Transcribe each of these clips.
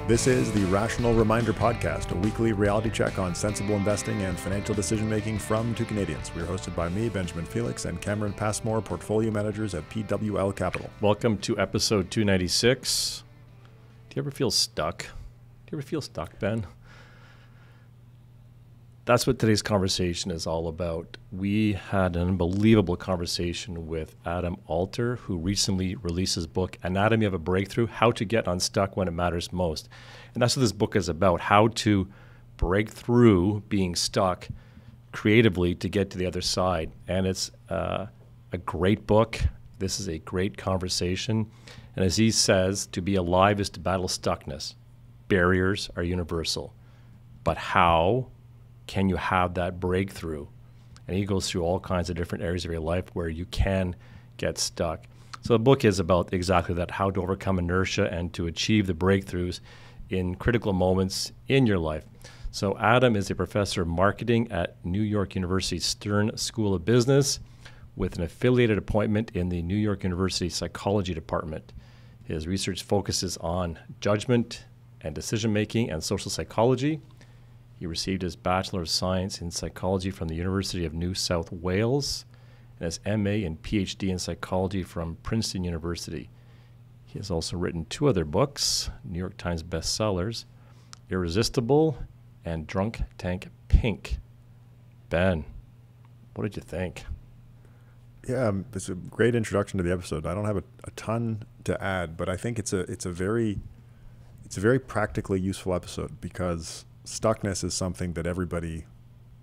This is the Rational Reminder Podcast, a weekly reality check on sensible investing and financial decision-making from two Canadians. We're hosted by me, Benjamin Felix, and Cameron Passmore, portfolio managers at PWL Capital. Welcome to episode 296. Do you ever feel stuck? Ben? That's what today's conversation is all about. We had an unbelievable conversation with Adam Alter, who recently released his book, Anatomy of a Breakthrough, How to Get Unstuck When It Matters Most. And that's what this book is about, how to break through being stuck creatively to get to the other side. And it's a great book. This is a great conversation. And as he says, to be alive is to battle stuckness. Barriers are universal. But how can you have that breakthrough? And he goes through all kinds of different areas of your life where you can get stuck. So the book is about exactly that, how to overcome inertia and to achieve the breakthroughs in critical moments in your life. So Adam is a professor of marketing at New York University Stern School of Business with an affiliated appointment in the New York University Psychology Department. His research focuses on judgment and decision-making and social psychology. He received his Bachelor of Science in Psychology from the University of New South Wales and his MA and PhD in Psychology from Princeton University. He has also written two other books, New York Times bestsellers, Irresistible and Drunk Tank Pink. Ben, what did you think? Yeah, it's a great introduction to the episode. I don't have a ton to add, but I think it's a very practically useful episode because stuckness is something that everybody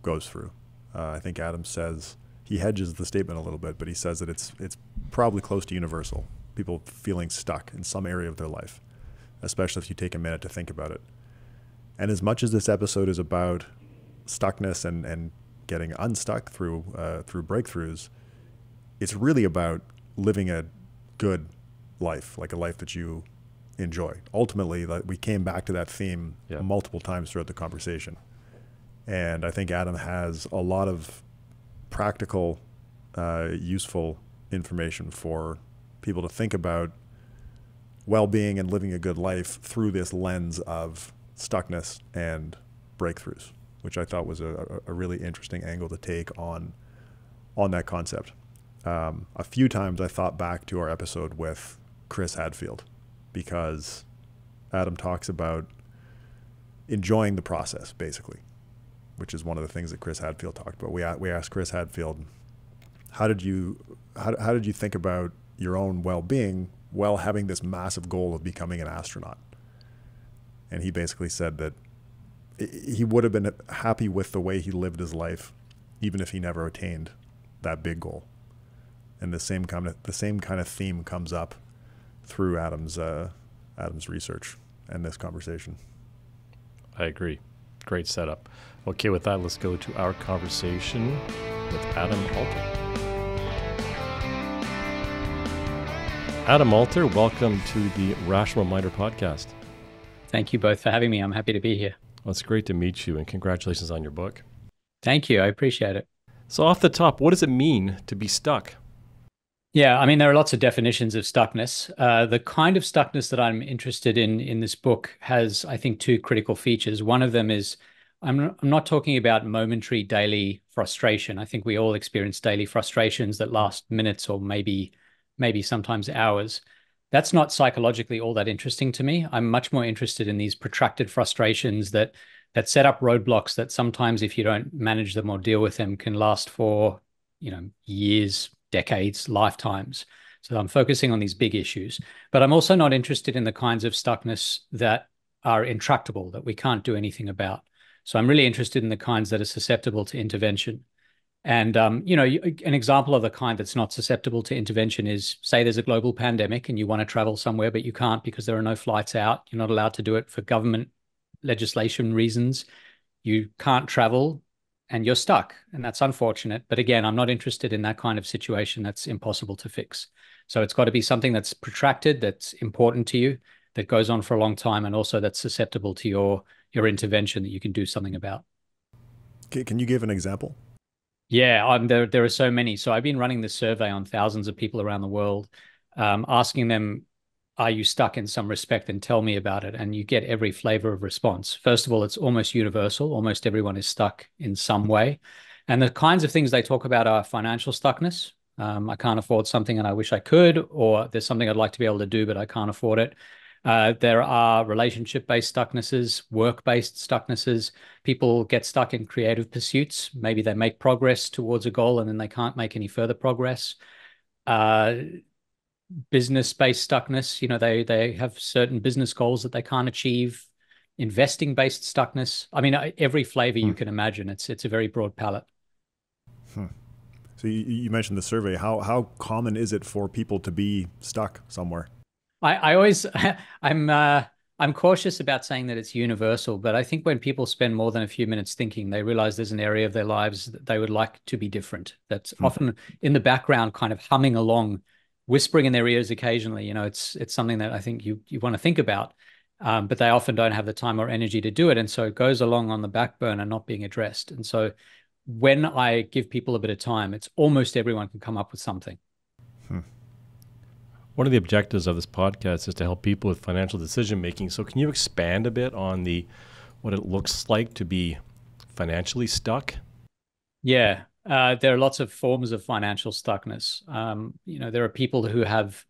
goes through. I think Adam says, he hedges the statement a little bit, but he says that it's probably close to universal. People feeling stuck in some area of their life, especially if you take a minute to think about it. And as much as this episode is about stuckness and getting unstuck through breakthroughs, it's really about living a good life, like a life that you enjoy. Ultimately, we came back to that theme multiple times throughout the conversation. And I think Adam has a lot of practical, useful information for people to think about well-being and living a good life through this lens of stuckness and breakthroughs, which I thought was a really interesting angle to take on that concept. A few times I thought back to our episode with Chris Hadfield, because Adam talks about enjoying the process, basically, which is one of the things that Chris Hadfield talked about. We asked Chris Hadfield, how did you think about your own well-being while having this massive goal of becoming an astronaut? And he basically said that he would have been happy with the way he lived his life, even if he never attained that big goal. And the same kind of theme comes up through Adam's research and this conversation. I agree. Great setup. Okay, with that, let's go to our conversation with Adam Alter. Adam Alter, welcome to the Rational Reminder Podcast. Thank you both for having me. I'm happy to be here. Well, it's great to meet you, and congratulations on your book. Thank you. I appreciate it. So off the top, what does it mean to be stuck? Yeah, I mean, there are lots of definitions of stuckness. The kind of stuckness that I'm interested in this book has, I think, two critical features. One of them is I'm not talking about momentary daily frustration. I think we all experience daily frustrations that last minutes or maybe sometimes hours. That's not psychologically all that interesting to me. I'm much more interested in these protracted frustrations that set up roadblocks that sometimes, if you don't manage them or deal with them, can last for, years, decades, lifetimes. So I'm focusing on these big issues, but I'm also not interested in the kinds of stuckness that are intractable, that we can't do anything about. So I'm really interested in the kinds that are susceptible to intervention. And, an example of the kind that's not susceptible to intervention is, say there's a global pandemic and you want to travel somewhere, but you can't because there are no flights out. You're not allowed to do it for government legislation reasons. You can't travel and you're stuck, and that's unfortunate. But again, I'm not interested in that kind of situation that's impossible to fix. So it's got to be something that's protracted, that's important to you, that goes on for a long time, and also that's susceptible to your intervention that you can do something about. Can you give an example? Yeah, there are so many. So I've been running this survey on thousands of people around the world, asking them are you stuck in some respect, and tell me about it. And you get every flavor of response. First of all, it's almost universal. Almost everyone is stuck in some way. And the kinds of things they talk about are financial stuckness. I can't afford something and I wish I could, or there's something I'd like to be able to do, but I can't afford it. There are relationship-based stucknesses, work-based stucknesses. People get stuck in creative pursuits. Maybe they make progress towards a goal and then they can't make any further progress. Uh, Business-based stuckness, they have certain business goals that they can't achieve. Investing-based stuckness. I mean, every flavor you can imagine. It's a very broad palette. So you mentioned the survey. How common is it for people to be stuck somewhere? I always I'm cautious about saying that it's universal, but I think when people spend more than a few minutes thinking, they realize there's an area of their lives that they would like to be different. That's often in the background, kind of humming along, whispering in their ears occasionally. It's something that I think you want to think about, but they often don't have the time or energy to do it, and so it goes along on the back burner, not being addressed. And so when I give people a bit of time, it's almost everyone can come up with something. One of the objectives of this podcast is to help people with financial decision making. So can you expand a bit on what it looks like to be financially stuck? Yeah, there are lots of forms of financial stuckness. There are people who have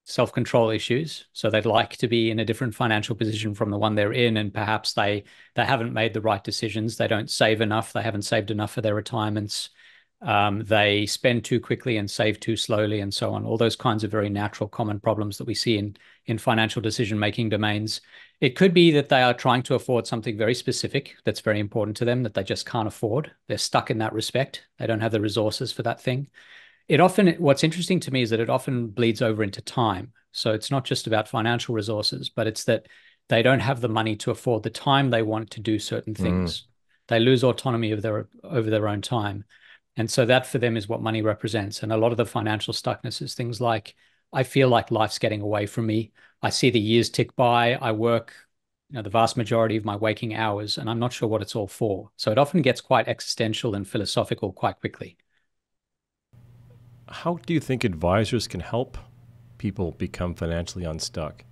self-control issues, so they'd like to be in a different financial position from the one they're in, and perhaps they haven't made the right decisions. They don't save enough. They haven't saved enough for their retirements. They spend too quickly and save too slowly, and so on. All those kinds of very natural, common problems that we see in financial decision-making domains. It could be that they are trying to afford something very specific that's very important to them that they just can't afford. They're stuck in that respect. They don't have the resources for that thing. What's interesting to me is that it often bleeds over into time. So it's not just about financial resources, but it's that they don't have the money to afford the time they want to do certain things. They lose autonomy over their own time. And so that for them is what money represents. And a lot of the financial stuckness is things like, I feel like life's getting away from me. I see the years tick by. I work, the vast majority of my waking hours, and I'm not sure what it's all for. So it often gets quite existential and philosophical quite quickly. How do you think advisors can help people become financially unstuck?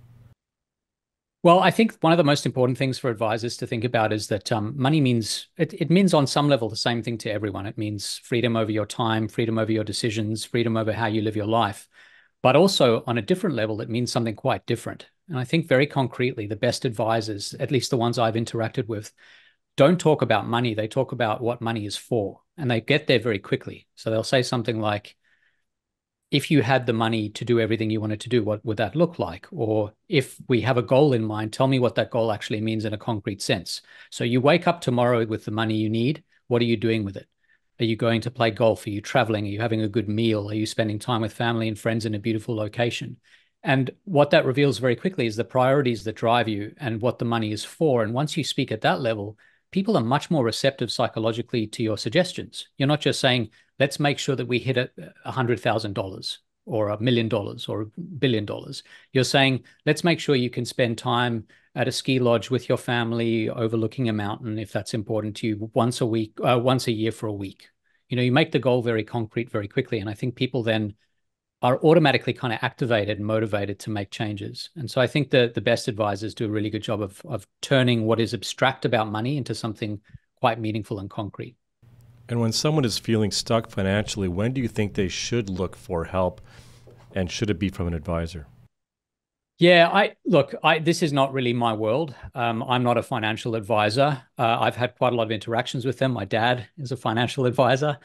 Well, I think one of the most important things for advisors to think about is that money means, it means on some level the same thing to everyone. It means freedom over your time, freedom over your decisions, freedom over how you live your life. But also on a different level, it means something quite different. And I think very concretely, the best advisors, at least the ones I've interacted with, don't talk about money. They talk about what money is for, and they get there very quickly. So they'll say something like, if you had the money to do everything you wanted to do, what would that look like? Or if we have a goal in mind, tell me what that goal actually means in a concrete sense. So you wake up tomorrow with the money you need. What are you doing with it? Are you going to play golf? Are you traveling? Are you having a good meal? Are you spending time with family and friends in a beautiful location? And what that reveals very quickly is the priorities that drive you and what the money is for. And once you speak at that level, people are much more receptive psychologically to your suggestions. You're not just saying, let's make sure that we hit $100,000 or $1 million or $1 billion. You're saying, let's make sure you can spend time at a ski lodge with your family overlooking a mountain, if that's important to you, once a year for a week. You make the goal very concrete very quickly. And I think people then are automatically kind of activated and motivated to make changes. And so I think that the best advisors do a really good job of turning what is abstract about money into something quite meaningful and concrete. And when someone is feeling stuck financially, when do you think they should look for help, and should it be from an advisor? Yeah, this is not really my world. I'm not a financial advisor. I've had quite a lot of interactions with them. My dad is a financial advisor.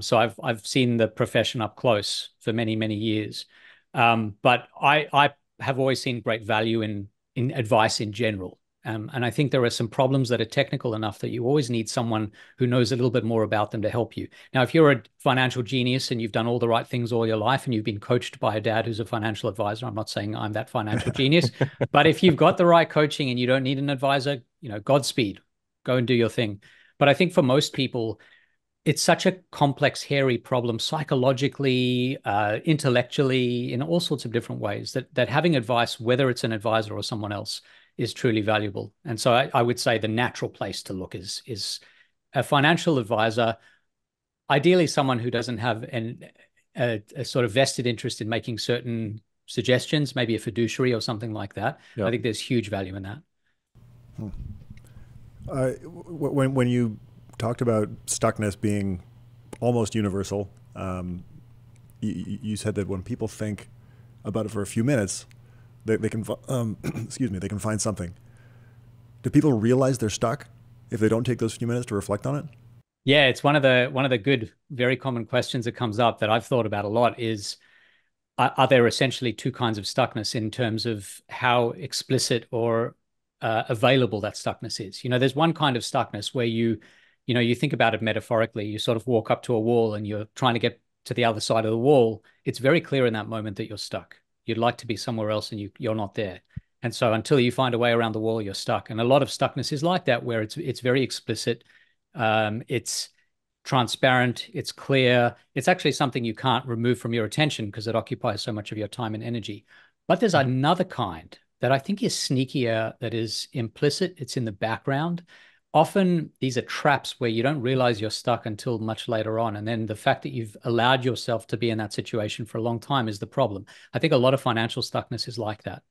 So I've seen the profession up close for many, many years. But I have always seen great value in advice in general. And I think there are some problems that are technical enough that you always need someone who knows a little bit more about them to help you. Now, if you're a financial genius and you've done all the right things all your life and you've been coached by a dad who's a financial advisor, I'm not saying I'm that financial genius, but if you've got the right coaching and you don't need an advisor, Godspeed, go and do your thing. But I think for most people, it's such a complex, hairy problem psychologically, intellectually, in all sorts of different ways that having advice, whether it's an advisor or someone else, is truly valuable. And so I would say the natural place to look is a financial advisor, ideally someone who doesn't have a sort of vested interest in making certain suggestions, maybe a fiduciary or something like that. I Yeah. think there's huge value in that. When you talked about stuckness being almost universal, you said that when people think about it for a few minutes, they can excuse me, they can find something. Do people realize they're stuck if they don't take those few minutes to reflect on it? Yeah, it's one of the good, very common questions that comes up that I've thought about a lot is, are there essentially two kinds of stuckness in terms of how explicit or available that stuckness is? There's one kind of stuckness where you think about it metaphorically. You sort of walk up to a wall and you're trying to get to the other side of the wall. It's very clear in that moment that you're stuck. You'd like to be somewhere else and you're not there. And so until you find a way around the wall, you're stuck. And a lot of stuckness is like that, where it's very explicit. It's transparent, it's clear. It's actually something you can't remove from your attention because it occupies so much of your time and energy. But there's another kind that I think is sneakier, that is implicit. It's in the background. Often these are traps where you don't realize you're stuck until much later on. And then the fact that you've allowed yourself to be in that situation for a long time is the problem. I think a lot of financial stuckness is like that.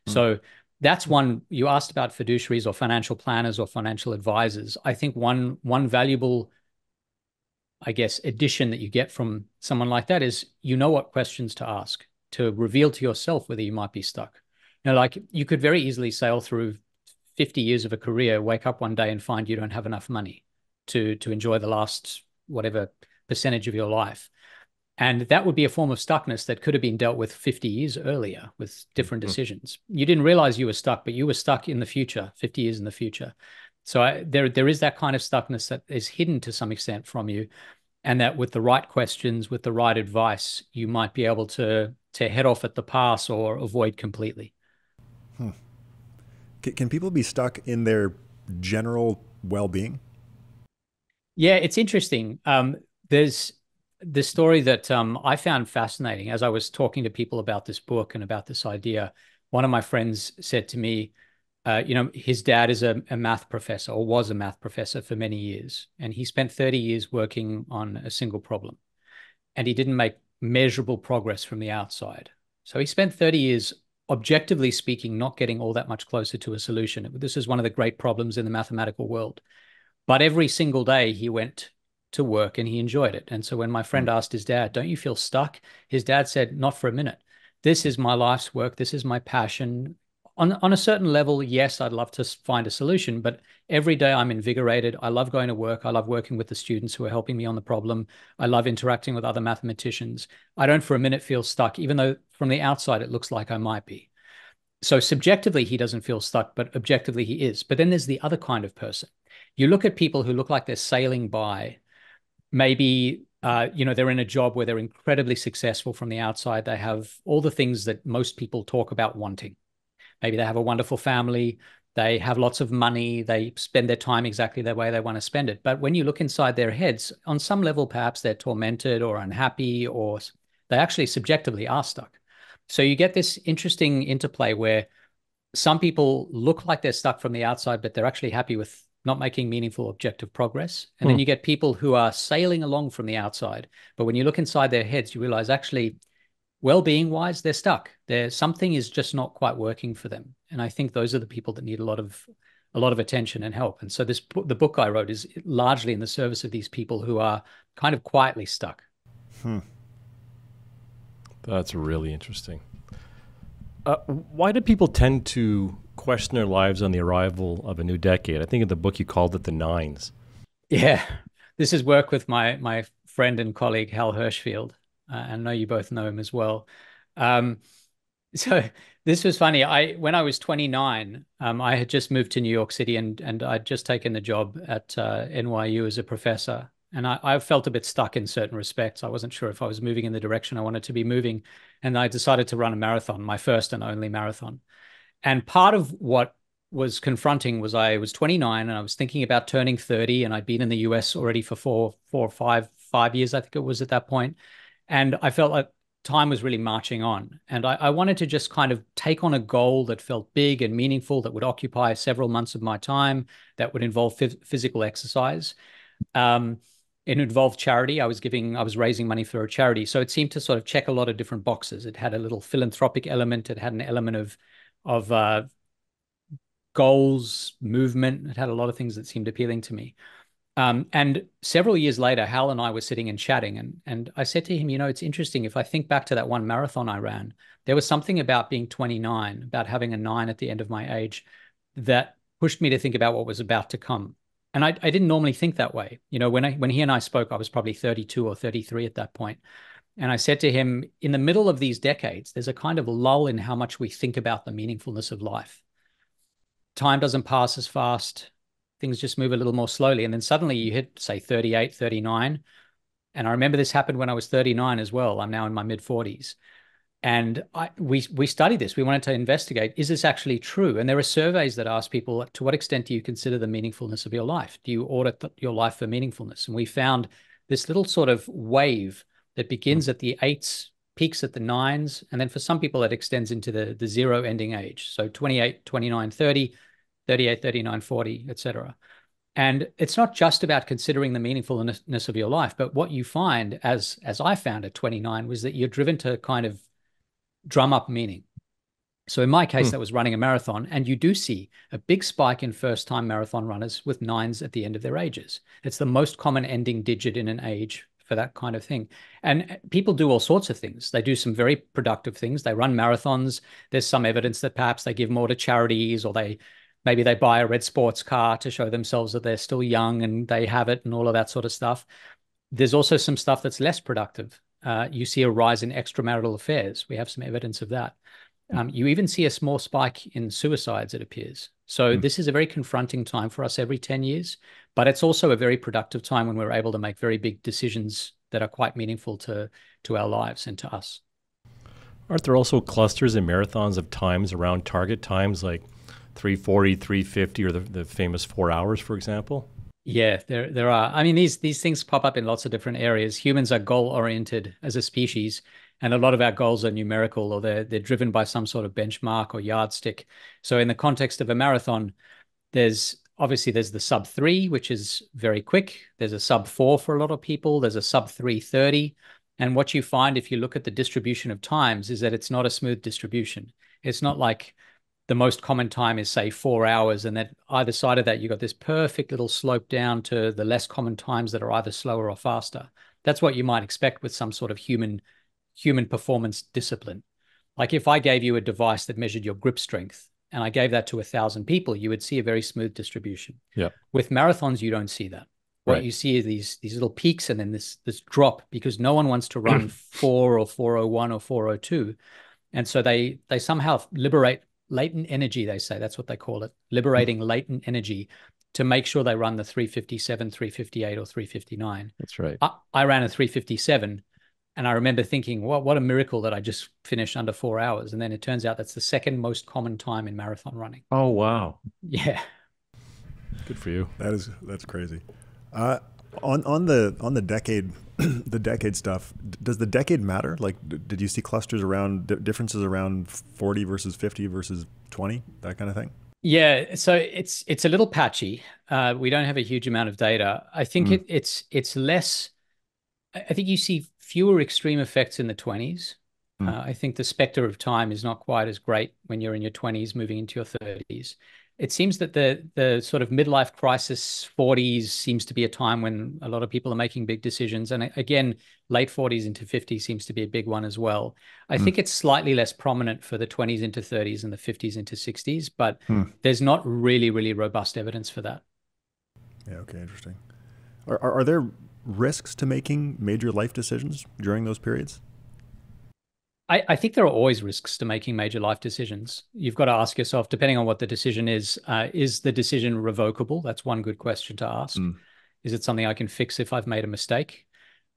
So that's one. You asked about fiduciaries or financial planners or financial advisors. I think one valuable, I guess, addition that you get from someone like that is what questions to ask to reveal to yourself whether you might be stuck. Like you could very easily sail through 50 years of a career, wake up one day and find you don't have enough money to enjoy the last whatever percentage of your life. And that would be a form of stuckness that could have been dealt with 50 years earlier with different decisions. You didn't realize you were stuck, but you were stuck in the future, 50 years in the future. So there is that kind of stuckness that is hidden to some extent from you. And that with the right questions, with the right advice, you might be able to head off at the pass or avoid completely. Can people be stuck in their general well-being? Yeah, it's interesting. There's this story that I found fascinating as I was talking to people about this book and about this idea. One of my friends said to me, his dad is a math professor, or was a math professor for many years, and he spent 30 years working on a single problem, and he didn't make measurable progress from the outside. So he spent 30 years, objectively speaking, not getting all that much closer to a solution. This is one of the great problems in the mathematical world. But every single day he went to work and he enjoyed it. And so when my friend asked his dad, "Don't you feel stuck?" His dad said, "Not for a minute. This is my life's work. This is my passion. On a certain level, yes, I'd love to find a solution, but every day I'm invigorated. I love going to work. I love working with the students who are helping me on the problem. I love interacting with other mathematicians. I don't for a minute feel stuck, even though from the outside it looks like I might be." So subjectively, he doesn't feel stuck, but objectively he is. But then there's the other kind of person. You look at people who look like they're sailing by. Maybe they're in a job where they're incredibly successful from the outside. They have all the things that most people talk about wanting. Maybe they have a wonderful family. They have lots of money. They spend their time exactly the way they want to spend it. But when you look inside their heads, on some level, perhaps they're tormented or unhappy, or they actually subjectively are stuck. So you get this interesting interplay where some people look like they're stuck from the outside, but they're actually happy with not making meaningful objective progress. And then you get people who are sailing along from the outside. But when you look inside their heads, you realize actually, well-being wise, they're stuck. Something is just not quite working for them. And I think those are the people that need a lot of attention and help. And so the book I wrote is largely in the service of these people who are kind of quietly stuck. That's really interesting. Why do people tend to question their lives on the arrival of a new decade? I think in the book you called it the nines. Yeah, this is work with my friend and colleague Hal Hirschfield. I know you both know him as well. So this was funny. When I was 29, I had just moved to New York City and I'd just taken the job at NYU as a professor. And I felt a bit stuck in certain respects. I wasn't sure if I was moving in the direction I wanted to be moving. And I decided to run a marathon, my first and only marathon. And part of what was confronting was I was 29 and I was thinking about turning 30, and I'd been in the US already for four or five years, I think it was at that point. And I felt like time was really marching on. And I wanted to just kind of take on a goal that felt big and meaningful, that would occupy several months of my time, that would involve physical exercise. It involved charity. I was raising money for a charity. So it seemed to sort of check a lot of different boxes. It had a little philanthropic element. It had an element of goals, movement. It had a lot of things that seemed appealing to me. And several years later, Hal and I were sitting and chatting, and I said to him, it's interesting. If I think back to that one marathon I ran, there was something about being 29, about having a 9 at the end of my age, that pushed me to think about what was about to come. And I didn't normally think that way. When he and I spoke, I was probably 32 or 33 at that point. And I said to him, in the middle of these decades, there's a kind of lull in how much we think about the meaningfulness of life. Time doesn't pass as fast. Things just move a little more slowly. And then suddenly you hit, say, 38, 39. And I remember this happened when I was 39 as well. I'm now in my mid 40s. And we studied this. We wanted to investigate, is this actually true? And there are surveys that ask people, to what extent do you consider the meaningfulness of your life? Do you audit your life for meaningfulness? And we found this little sort of wave that begins at the 8s, peaks at the 9s. And then for some people, it extends into the 0 ending age. So 28, 29, 30, 38, 39, 40, etc. And it's not just about considering the meaningfulness of your life, but what you find, as I found at 29, was that you're driven to kind of drum up meaning. So in my case, that was running a marathon, and you do see a big spike in first-time marathon runners with 9s at the end of their ages. It's the most common ending digit in an age for that kind of thing. And people do all sorts of things. They do some very productive things. They run marathons. There's some evidence that perhaps they give more to charities, or maybe they buy a red sports car to show themselves that they're still young and they have it and all of that sort of stuff. There's also some stuff that's less productive. You see a rise in extramarital affairs. We have some evidence of that. You even see a small spike in suicides, it appears. So this is a very confronting time for us every 10 years, but it's also a very productive time when we're able to make very big decisions that are quite meaningful to our lives and to us. Aren't there also clusters in marathons of times around target times, like 3:40, 3:50, or the famous 4 hours, for example? Yeah, there are. I mean, these things pop up in lots of different areas. Humans are goal-oriented as a species, and a lot of our goals are numerical, or they're driven by some sort of benchmark or yardstick. So in the context of a marathon, there's the sub 3, which is very quick. There's a sub 4 for a lot of people. There's a sub 3:30. And what you find if you look at the distribution of times is that it's not a smooth distribution. It's not like the most common time is, say, 4 hours, and that either side of that, you've got this perfect little slope down to the less common times that are either slower or faster. That's what you might expect with some sort of human performance discipline. Like if I gave you a device that measured your grip strength and I gave that to 1,000 people, you would see a very smooth distribution. Yeah. With marathons, you don't see that. What you see are these little peaks and then this drop, because no one wants to run 4 or 4:01 or 4:02. And so they somehow liberate latent energy, they say. That's what they call it, liberating latent energy to make sure they run the 3:57, 3:58, or 3:59. That's right. I ran a 3:57, and I remember thinking, what a miracle that I just finished under 4 hours. And then it turns out that's the second most common time in marathon running. Oh, wow. Yeah. Good for you. That's crazy. On the decade the decade stuff, does the decade matter? Like, did you see clusters around differences around 40 versus 50 versus 20, that kind of thing? Yeah, so it's a little patchy. We don't have a huge amount of data. I think it's less. I think you see fewer extreme effects in the 20s. I think the specter of time is not quite as great when you're in your 20s moving into your 30s. It seems that the sort of midlife crisis 40s seems to be a time when a lot of people are making big decisions. And again, late 40s into 50s seems to be a big one as well. I think it's slightly less prominent for the 20s into 30s and the 50s into 60s, but there's not really, really robust evidence for that. Yeah, okay, interesting. Are there risks to making major life decisions during those periods? I think there are always risks to making major life decisions. You've got to ask yourself, depending on what the decision is the decision revocable? That's one good question to ask. Is it something I can fix if I've made a mistake?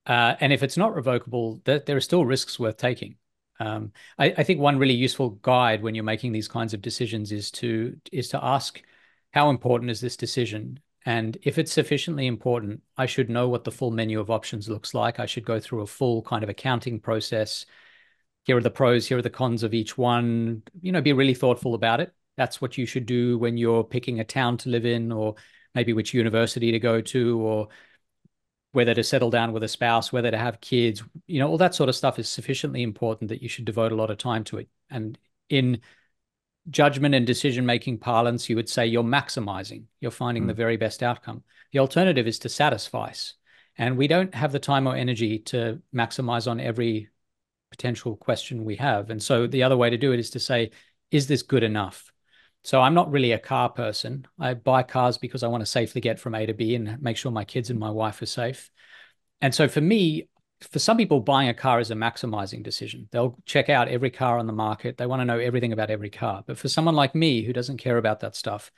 And if it's not revocable, there are still risks worth taking. I think one really useful guide when you're making these kinds of decisions is to ask, how important is this decision? And if it's sufficiently important, I should know what the full menu of options looks like. I should go through a full kind of accounting process. Here are the pros, here are the cons of each one. Be really thoughtful about it. That's what you should do when you're picking a town to live in, or maybe which university to go to, or whether to settle down with a spouse, whether to have kids, all that sort of stuff is sufficiently important that you should devote a lot of time to it. And in judgment and decision-making parlance, you would say you're maximizing, you're finding the very best outcome. The alternative is to satisfy. And we don't have the time or energy to maximize on every potential question we have. And so the other way to do it is to say, is this good enough? So I'm not really a car person. I buy cars because I want to safely get from A to B and make sure my kids and my wife are safe. And so for me, for some people, buying a car is a maximizing decision. They'll check out every car on the market. They want to know everything about every car. But for someone like me who doesn't care about that stuff,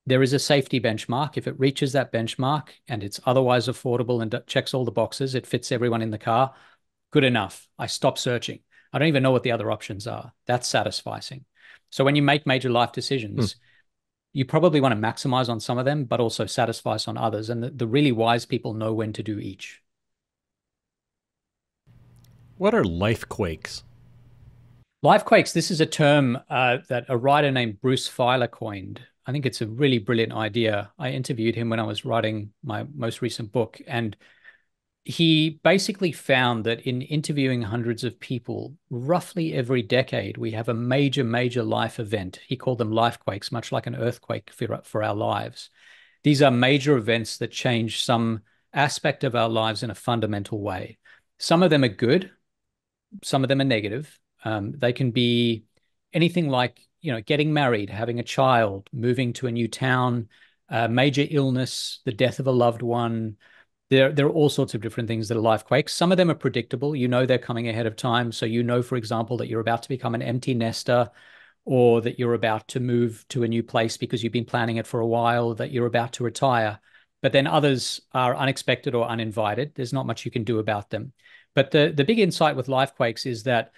there is a safety benchmark. If it reaches that benchmark and it's otherwise affordable and checks all the boxes, it fits everyone in the car, good enough. I stop searching. I don't even know what the other options are. That's satisfying. So when you make major life decisions, you probably want to maximize on some of them, but also satisfy on others. And the really wise people know when to do each. What are lifequakes? Lifequakes, this is a term that a writer named Bruce Feiler coined. I think it's a really brilliant idea. I interviewed him when I was writing my most recent book, and he basically found that in interviewing hundreds of people, roughly every decade, we have a major, major life event. He called them lifequakes, much like an earthquake for our lives. These are major events that change some aspect of our lives in a fundamental way. Some of them are good. Some of them are negative. They can be anything like, getting married, having a child, moving to a new town, major illness, the death of a loved one. There are all sorts of different things that are lifequakes. Some of them are predictable. They're coming ahead of time. So for example, that you're about to become an empty nester, or that you're about to move to a new place because you've been planning it for a while, that you're about to retire. But then others are unexpected or uninvited. There's not much you can do about them. But the big insight with lifequakes is that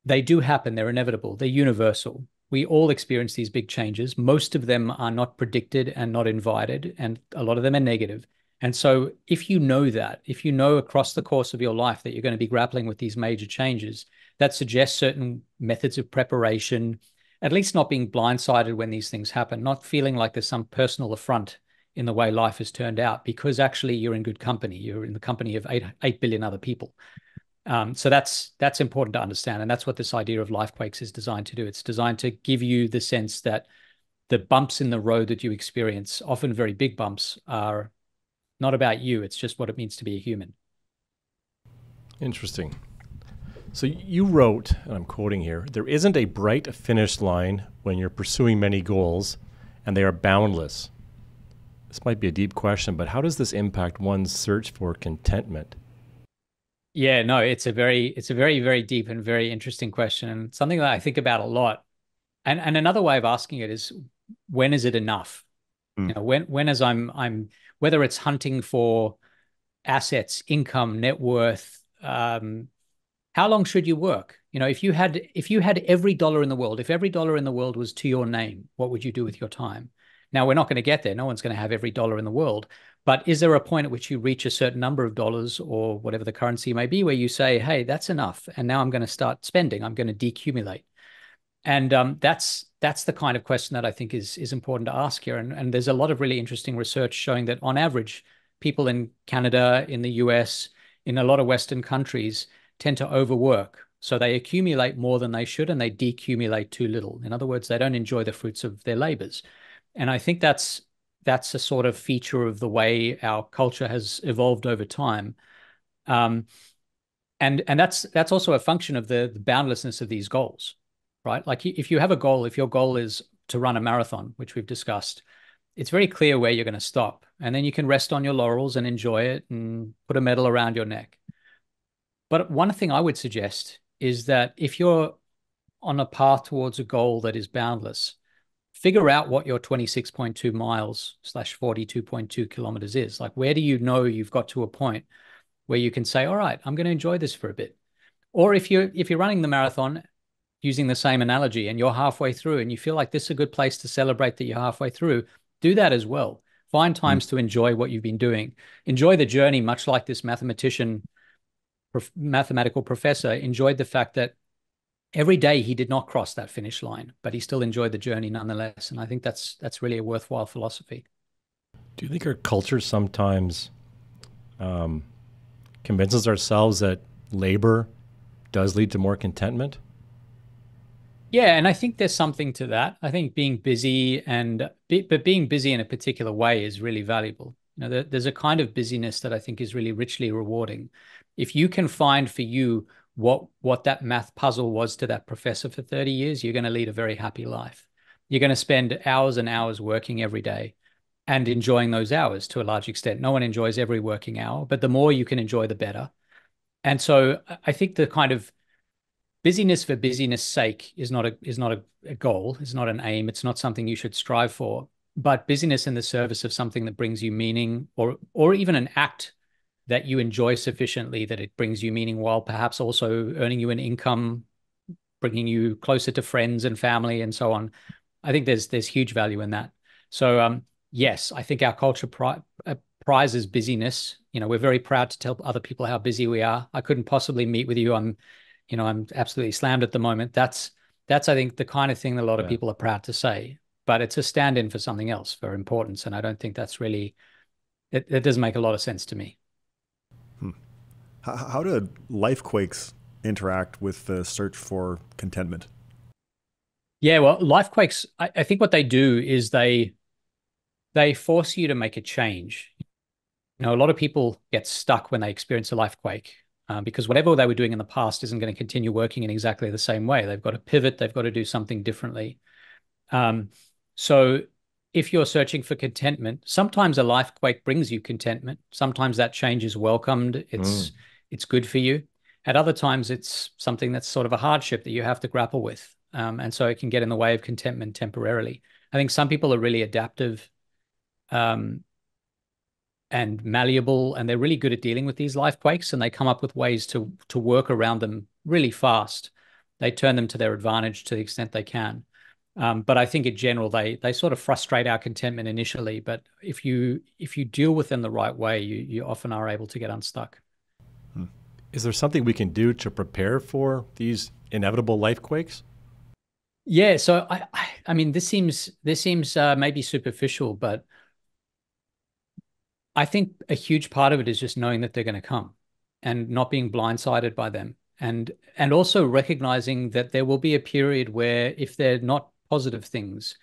they do happen. They're inevitable. They're universal. We all experience these big changes. Most of them are not predicted and not invited, and a lot of them are negative. And so if you know that, if you know across the course of your life that you're going to be grappling with these major changes, that suggests certain methods of preparation, at least not being blindsided when these things happen, not feeling like there's some personal affront in the way life has turned out, because actually you're in good company. You're in the company of 8 billion other people. So that's important to understand. And that's what this idea of lifequakes is designed to do. It's designed to give you the sense that the bumps in the road that you experience, often very big bumps, are not about you. It's just what it means to be a human. Interesting. So you wrote, and I'm quoting here, there isn't a bright finish line when you're pursuing many goals, and they are boundless. This might be a deep question, but how does this impact one's search for contentment? Yeah, no, it's a very, very deep and very interesting question, and something that I think about a lot. And another way of asking it is, when is it enough? When as I'm whether it's hunting for assets, income, net worth, how long should you work? If you had every dollar in the world, if every dollar in the world was to your name, what would you do with your time? Now, we're not going to get there. No one's going to have every dollar in the world. But is there a point at which you reach a certain number of dollars, or whatever the currency may be, where you say, hey, that's enough, and now I'm going to start spending. I'm going to decumulate. And that's the kind of question that I think is important to ask here. And there's a lot of really interesting research showing that on average, people in Canada, in the US, in a lot of Western countries tend to overwork. So they accumulate more than they should, and they decumulate too little. In other words, they don't enjoy the fruits of their labors. And I think that's a sort of feature of the way our culture has evolved over time. And that's also a function of the boundlessness of these goals, right? Like if you have a goal, if your goal is to run a marathon, which we've discussed, it's very clear where you're going to stop. And then you can rest on your laurels and enjoy it and put a medal around your neck. But one thing I would suggest is that if you're on a path towards a goal that is boundless, figure out what your 26.2 miles / 42.2 kilometers is. Like, where do you know you've got to a point where you can say, all right, I'm going to enjoy this for a bit? Or if you're running the marathon, using the same analogy, and you're halfway through and you feel like this is a good place to celebrate that you're halfway through, do that as well. Find times to enjoy what you've been doing. Enjoy the journey, much like this mathematical professor enjoyed the fact that every day he did not cross that finish line, but he still enjoyed the journey nonetheless. And I think that's really a worthwhile philosophy. Do you think our culture sometimes convinces ourselves that labor does lead to more contentment? Yeah, and I think there's something to that. I think being busy but being busy in a particular way is really valuable. There's a kind of busyness that I think is really richly rewarding. If you can find for you what that math puzzle was to that professor for 30 years, you're going to lead a very happy life. You're going to spend hours and hours working every day and enjoying those hours to a large extent. No one enjoys every working hour, but the more you can enjoy, the better. And so I think the kind of busyness for busyness sake is not a goal, it's not an aim, it's not something you should strive for. But busyness in the service of something that brings you meaning, or even an act that you enjoy sufficiently that it brings you meaning, while perhaps also earning you an income, bringing you closer to friends and family and so on. I think there's huge value in that. So yes, I think our culture prizes busyness. We're very proud to tell other people how busy we are. I couldn't possibly meet with you. I'm absolutely slammed at the moment. That's I think the kind of thing that a lot of people are proud to say, but it's a stand-in for something else, for importance. And I don't think that's really, it doesn't make a lot of sense to me. How do lifequakes interact with the search for contentment? Yeah, well, Lifequakes, I think what they do is they force you to make a change. A lot of people get stuck when they experience a lifequake, because whatever they were doing in the past isn't going to continue working in exactly the same way. They've got to pivot. They've got to do something differently. So if you're searching for contentment, sometimes a lifequake brings you contentment. Sometimes that change is welcomed. It's good for you. At other times, it's something that's sort of a hardship that you have to grapple with. And so it can get in the way of contentment temporarily. I think some people are really adaptive and malleable, and they're really good at dealing with these lifequakes, and they come up with ways to work around them really fast. They turn them to their advantage to the extent they can. But I think in general, they sort of frustrate our contentment initially. But if you deal with them the right way, you often are able to get unstuck. Is there something we can do to prepare for these inevitable lifequakes? Yeah, so I mean, this seems maybe superficial, but I think a huge part of it is just knowing that they're going to come and not being blindsided by them. And also recognizing that there will be a period where if they're not positive things,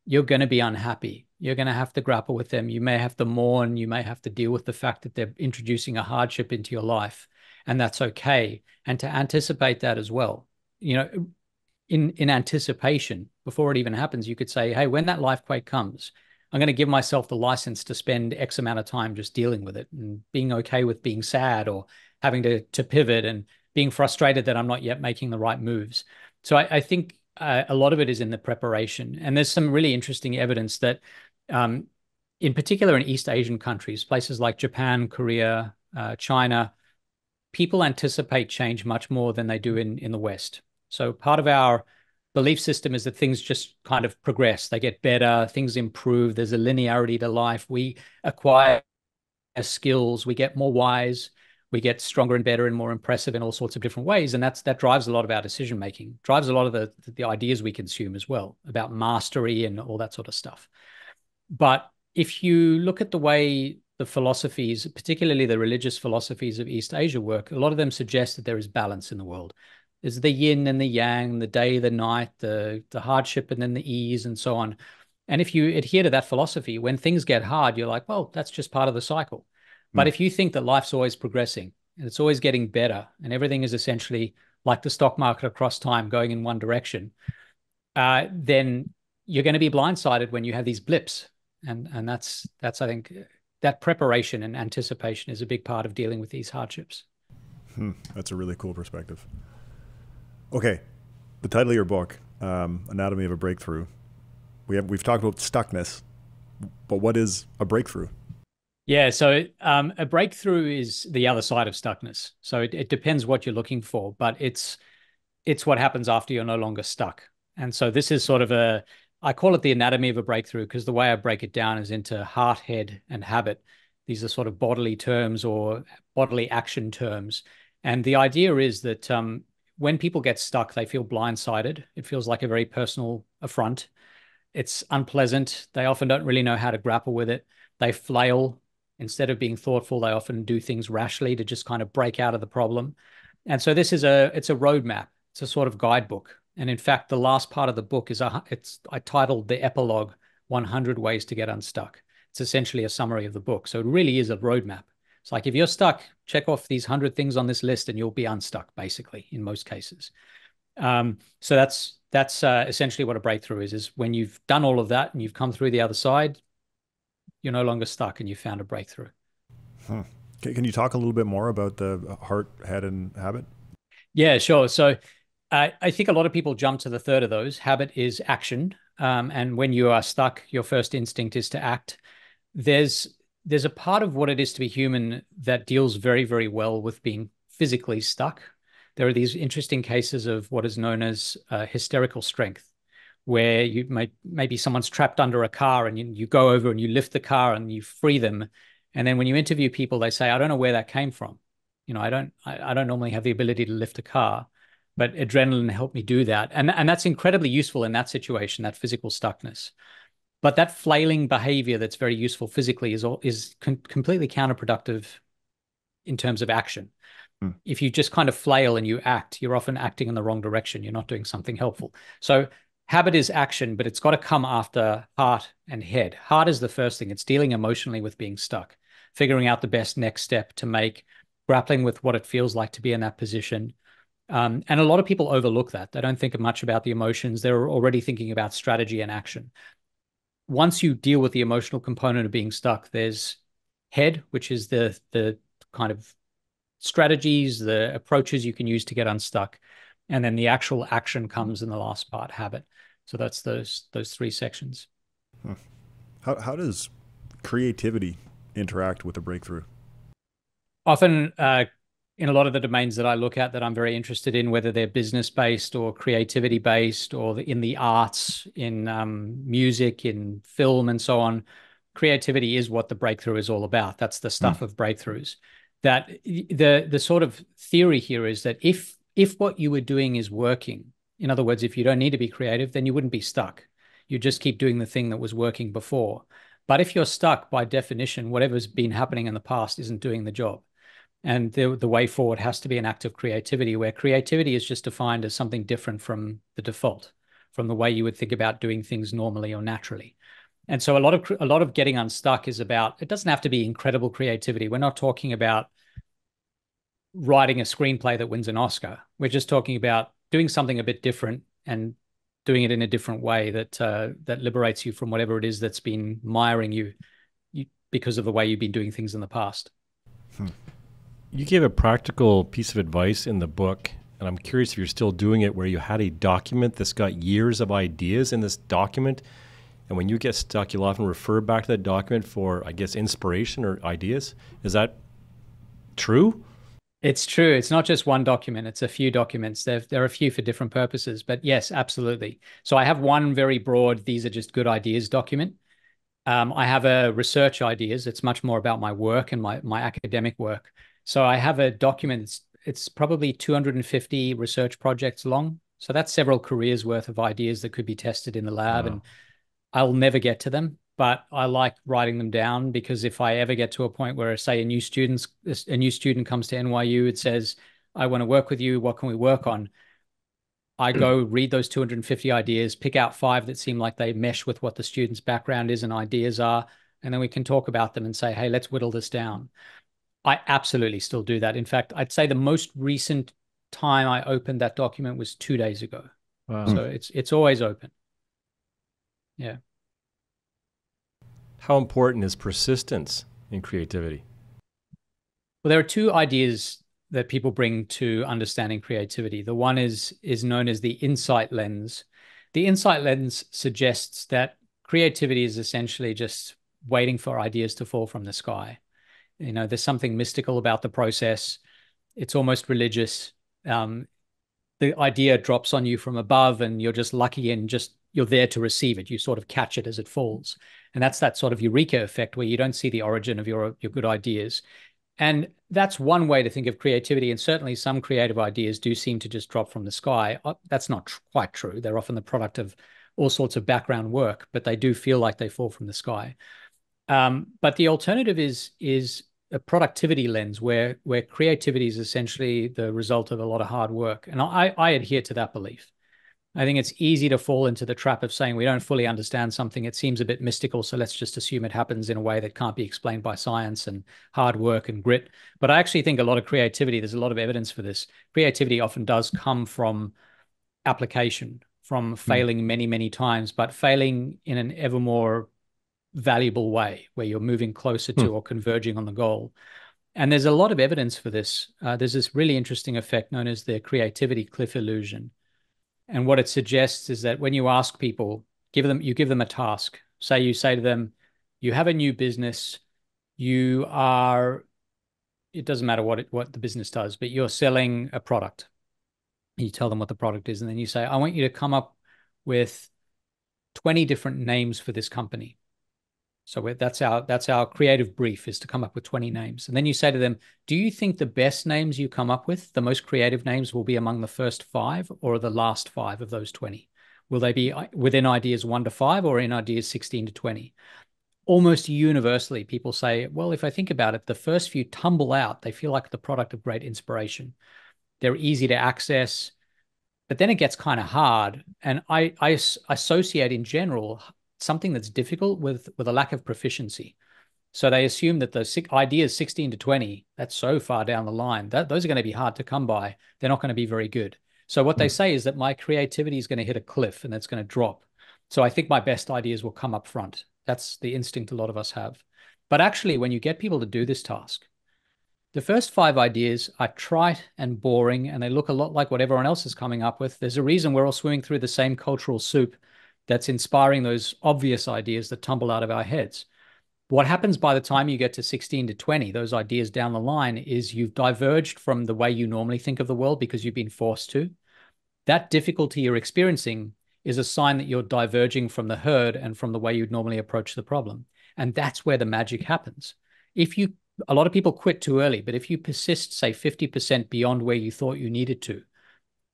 you're going to be unhappy. You're going to have to grapple with them. You may have to mourn. You may have to deal with the fact that they're introducing a hardship into your life, and that's okay. And to anticipate that as well, in anticipation, before it even happens, you could say, hey, when that lifequake comes, I'm going to give myself the license to spend X amount of time just dealing with it and being okay with being sad or having to pivot and being frustrated that I'm not yet making the right moves. So I think a lot of it is in the preparation. And there's some really interesting evidence that in particular in East Asian countries, places like Japan, Korea, China, people anticipate change much more than they do in the West. So part of our belief system is that things just kind of progress. They get better, things improve. There's a linearity to life. We acquire skills, we get more wise, we get stronger and better and more impressive in all sorts of different ways. And that drives a lot of our decision making, drives a lot of the ideas we consume as well, about mastery and all that sort of stuff. But if you look at the way the philosophies, particularly the religious philosophies of East Asia work, a lot of them suggest that there is balance in the world. There's the yin and the yang, the day, the night, the hardship, and then the ease, and so on. And if you adhere to that philosophy, when things get hard, you're like, well, that's just part of the cycle. But if you think that life's always progressing and it's always getting better and everything is essentially like the stock market across time going in one direction, then you're going to be blindsided when you have these blips. And that's I think that preparation and anticipation is a big part of dealing with these hardships. That's a really cool perspective. Okay, the title of your book, Anatomy of a Breakthrough. We've talked about stuckness, but what is a breakthrough? Yeah, so a breakthrough is the other side of stuckness. So it depends what you're looking for, but it's what happens after you're no longer stuck. And so this is sort of I call it the anatomy of a breakthrough, because the way I break it down is into heart, head, and habit. These are sort of bodily terms or bodily action terms. And the idea is that when people get stuck, they feel blindsided. It feels like a very personal affront. It's unpleasant. They often don't really know how to grapple with it. They flail Instead of being thoughtful, they often do things rashly to just kind of break out of the problem. And so this is it's a roadmap. It's a sort of guidebook. And in fact, the last part of the book is I titled the epilogue 100 Ways to Get Unstuck. It's essentially a summary of the book. So it really is a roadmap. It's like, if you're stuck, check off these 100 things on this list and you'll be unstuck, basically, in most cases. So that's essentially what a breakthrough is when you've done all of that and you've come through the other side, you're no longer stuck and you found a breakthrough. Can you talk a little bit more about the heart, head, and habit? Yeah, sure. So I think a lot of people jump to the third of those. Habit is action. And when you are stuck, your first instinct is to act. There's a part of what it is to be human that deals very, very well with being physically stuck. There are these interesting cases of what is known as hysterical strength, where maybe someone's trapped under a car and you go over and you lift the car and you free them. And then when you interview people, they say, I don't know where that came from. I don't normally have the ability to lift a car, but adrenaline helped me do that. And that's incredibly useful in that situation, that physical stuckness. But that flailing behavior that's very useful physically is completely counterproductive in terms of action. If you just kind of flail and you act, you're often acting in the wrong direction. You're not doing something helpful. So habit is action, but it's got to come after heart and head. Heart is the first thing. It's dealing emotionally with being stuck, figuring out the best next step to make, grappling with what it feels like to be in that position. And a lot of people overlook that. They don't think much about the emotions. They're already thinking about strategy and action. Once you deal with the emotional component of being stuck, there's head, which is the kind of strategies, the approaches you can use to get unstuck. And then the actual action comes in the last part, habit. So that's those three sections. How does creativity interact with a breakthrough? Often in a lot of the domains that I look at that I'm very interested in, whether they're business-based or creativity-based or in the arts, in music, in film, and so on, creativity is what the breakthrough is all about. That's the stuff of breakthroughs. That the sort of theory here is that if what you were doing is working, in other words, if you don't need to be creative, then you wouldn't be stuck. You just keep doing the thing that was working before. But if you're stuck, by definition, whatever's been happening in the past isn't doing the job. And the way forward has to be an act of creativity, where creativity is just defined as something different from the default, from the way you would think about doing things normally or naturally. And so a lot of getting unstuck is about, it doesn't have to be incredible creativity. We're not talking about writing a screenplay that wins an Oscar. We're just talking about doing something a bit different and doing it in a different way that liberates you from whatever it is that's been miring you because of the way you've been doing things in the past. You gave a practical piece of advice in the book, and I'm curious if you're still doing it, where you had a document that's got years of ideas in this document. And when you get stuck, you'll often refer back to that document for, I guess, inspiration or ideas. Is that true? It's true. It's not just one document. It's a few documents. There are a few for different purposes. But yes, absolutely. So I have one very broad, these are just good ideas document. I have a research ideas. It's much more about my work and my academic work. So I have a document. It's probably 250 research projects long. So that's several careers worth of ideas that could be tested in the lab. Wow. And I'll never get to them, but I like writing them down, because if I ever get to a point where, say, a new student comes to NYU, it says, I want to work with you. What can we work on? I go read those 250 ideas, pick out 5 that seem like they mesh with what the student's background is and ideas are. And then we can talk about them and say, hey, let's whittle this down. I absolutely still do that. In fact, I'd say the most recent time I opened that document was 2 days ago. Wow. So it's always open. Yeah. How important is persistence in creativity? Well, there are 2 ideas that people bring to understanding creativity. The one is known as the insight lens. The insight lens suggests that creativity is essentially just waiting for ideas to fall from the sky. There's something mystical about the process. It's almost religious. The idea drops on you from above and you're just lucky and you're there to receive it. You sort of catch it as it falls. And that's that sort of eureka effect where you don't see the origin of your good ideas. And that's one way to think of creativity. And certainly some creative ideas do seem to just drop from the sky. That's not quite true. They're often the product of all sorts of background work, but they do feel like they fall from the sky. But the alternative is a productivity lens where creativity is essentially the result of a lot of hard work. And I adhere to that belief. I think it's easy to fall into the trap of saying we don't fully understand something. It seems a bit mystical, so let's just assume it happens in a way that can't be explained by science and hard work and grit. But I actually think a lot of creativity, there's a lot of evidence for this. Creativity often does come from application, from Hmm. failing many, many times, but failing in an ever more valuable way where you're moving closer Hmm. to or converging on the goal. And there's a lot of evidence for this. There's this really interesting effect known as the creativity cliff illusion. And what it suggests is that when you ask people, you give them a task. Say you say to them, you have a new business, you are, it doesn't matter what the business does, but you're selling a product. You tell them what the product is, and then you say, I want you to come up with 20 different names for this company. So that's our creative brief, is to come up with 20 names. And then you say to them, do you think the best names you come up with, the most creative names, will be among the first five or the last five of those 20? Will they be within ideas 1 to 5 or in ideas 16 to 20? Almost universally, people say, well, if I think about it, the first few tumble out. They feel like the product of great inspiration. They're easy to access, but then it gets kind of hard. And I associate in general something that's difficult with a lack of proficiency. So they assume that the ideas 16 to 20, that's so far down the line, that those are going to be hard to come by. They're not going to be very good. So what they Hmm. say is that my creativity is going to hit a cliff and it's going to drop. So I think my best ideas will come up front. That's the instinct a lot of us have. But actually, when you get people to do this task, the first 5 ideas are trite and boring, and they look a lot like what everyone else is coming up with. There's a reason we're all swimming through the same cultural soup that's inspiring those obvious ideas that tumble out of our heads. What happens by the time you get to 16 to 20, those ideas down the line, is you've diverged from the way you normally think of the world because you've been forced to. That difficulty you're experiencing is a sign that you're diverging from the herd and from the way you'd normally approach the problem. And that's where the magic happens. If you, a lot of people quit too early, but if you persist, say 50% beyond where you thought you needed to,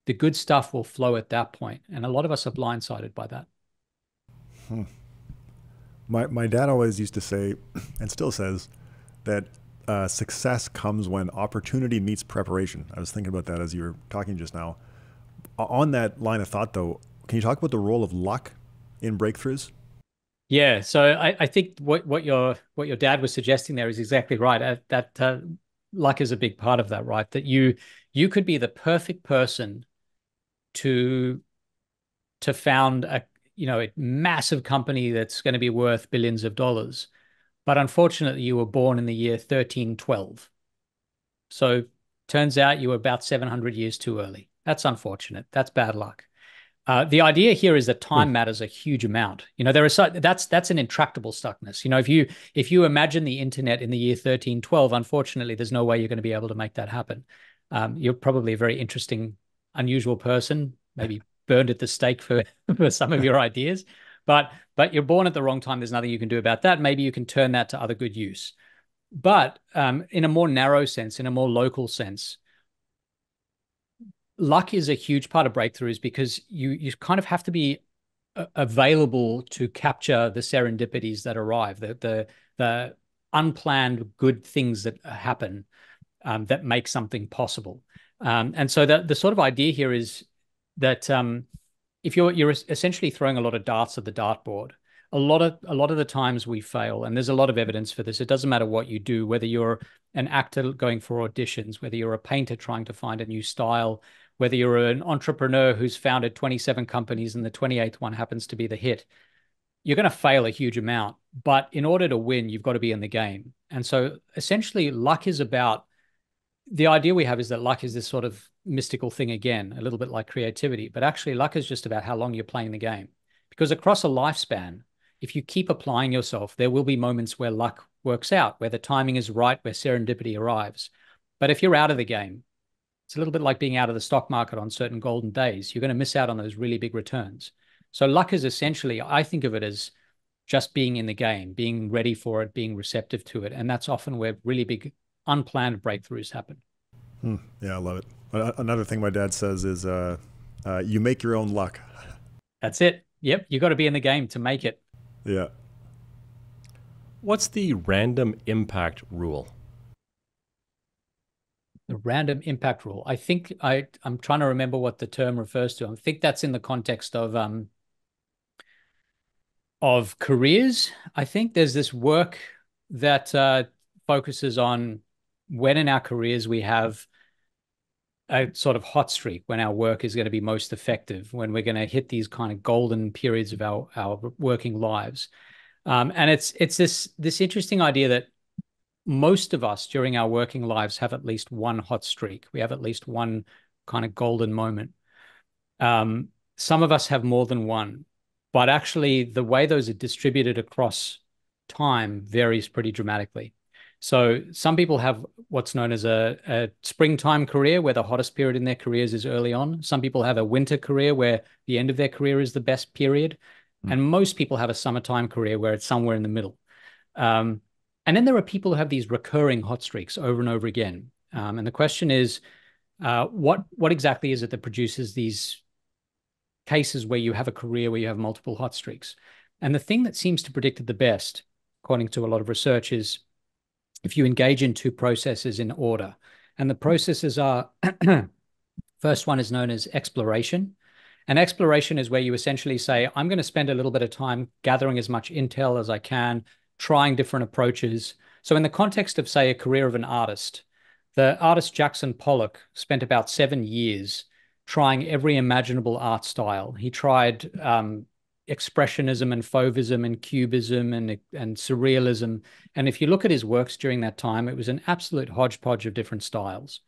the good stuff will flow at that point. And a lot of us are blindsided by that. Hmm. My dad always used to say, and still says, that success comes when opportunity meets preparation. I was thinking about that as you were talking just now. On that line of thought, though, can you talk about the role of luck in breakthroughs? Yeah, so I think what your dad was suggesting there is exactly right. That luck is a big part of that, right? That you could be the perfect person to found a massive company that's going to be worth billions of dollars, but unfortunately you were born in the year 1312. So turns out you were about 700 years too early. That's unfortunate. That's bad luck. The idea here is that Hmm. time matters a huge amount. That's an intractable stuckness. If you imagine the internet in the year 1312, unfortunately, there's no way you're going to be able to make that happen. You're probably a very interesting, unusual person, maybe burned at the stake for for some of your ideas, but you're born at the wrong time. There's nothing you can do about that. Maybe you can turn that to other good use. But in a more narrow sense, in a more local sense, luck is a huge part of breakthroughs because you kind of have to be available to capture the serendipities that arrive, the unplanned good things that happen, that make something possible. And so the sort of idea here is that if you're essentially throwing a lot of darts at the dartboard, a lot of the times we fail, and there's a lot of evidence for this. It doesn't matter what you do, whether you're an actor going for auditions, whether you're a painter trying to find a new style, whether you're an entrepreneur who's founded 27 companies and the 28th one happens to be the hit. You're going to fail a huge amount, but in order to win, you've got to be in the game. And so essentially, luck is about, the idea we have is that luck is this sort of mystical thing again, a little bit like creativity, but actually luck is just about how long you're playing the game. Because across a lifespan, if you keep applying yourself, there will be moments where luck works out, where the timing is right, where serendipity arrives. But if you're out of the game, it's a little bit like being out of the stock market on certain golden days. You're going to miss out on those really big returns. So luck is essentially, I think of it as just being in the game, being ready for it, being receptive to it. And that's often where really big unplanned breakthroughs happen. Hmm. Yeah, I love it. Another thing my dad says is, you make your own luck. That's it. Yep. You got to be in the game to make it. Yeah. What's the random impact rule? The random impact rule. I think I'm trying to remember what the term refers to. I think that's in the context of careers. I think there's this work that focuses on when in our careers we have a sort of hot streak, when our work is going to be most effective, when we're going to hit these kind of golden periods of our working lives. And it's this interesting idea that most of us during our working lives have at least one hot streak. We have at least one kind of golden moment. Some of us have more than one, but actually the way those are distributed across time varies pretty dramatically. So some people have what's known as a springtime career, where the hottest period in their careers is early on. Some people have a winter career where the end of their career is the best period. And most people have a summertime career where it's somewhere in the middle. And then there are people who have these recurring hot streaks over and over again. And the question is, what exactly is it that produces these cases where you have a career where you have multiple hot streaks? And the thing that seems to predict it the best, according to a lot of research, is if you engage in two processes in order. And the processes are, first one is known as exploration. And exploration is where you essentially say, I'm going to spend a little bit of time gathering as much intel as I can, trying different approaches. So in the context of, say, a career of an artist, the artist Jackson Pollock spent about 7 years trying every imaginable art style. He tried expressionism and fauvism and cubism and surrealism. And if you look at his works during that time, it was an absolute hodgepodge of different styles.